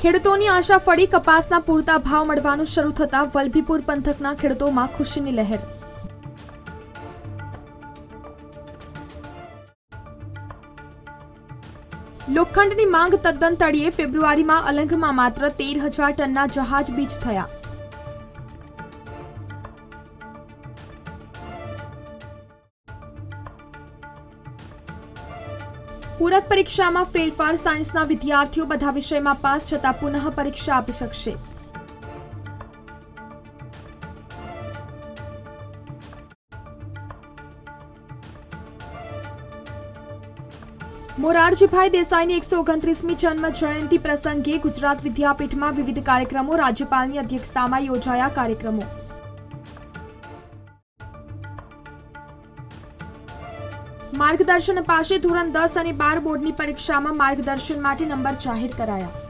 ખેડૂતોની આશા ફળી કપાસના પૂરતા ભાવ મળવાનું શરૂ થતા વલભીપુર પંથકના ખેડૂતોમાં ખુશીની લહેર। લોખંડની માંગ તદ્દન તળિયે। ફેબ્રુઆરીમાં અલંગમાં માત્ર 13,000 ટનના જહાજ બીજ થયા। પૂરક પરીક્ષામાં ફેરફાર। સાયન્સના વિદ્યાર્થીઓ બધા વિષયમાં પાસ છતાં પુનઃ પરીક્ષા આપી શકશે। મોરારજીભાઈ દેસાઈની 129મી જન્મ જયંતિ પ્રસંગે ગુજરાત વિદ્યાપીઠમાં વિવિધ કાર્યક્રમો। રાજ્યપાલની અધ્યક્ષતામાં યોજાયા કાર્યક્રમો। માર્ગદર્શન અપાશે। ધોરણ 10 અને 12 બોર્ડની પરીક્ષામાં માર્ગદર્શન માટે નંબર જાહેર કરાયા।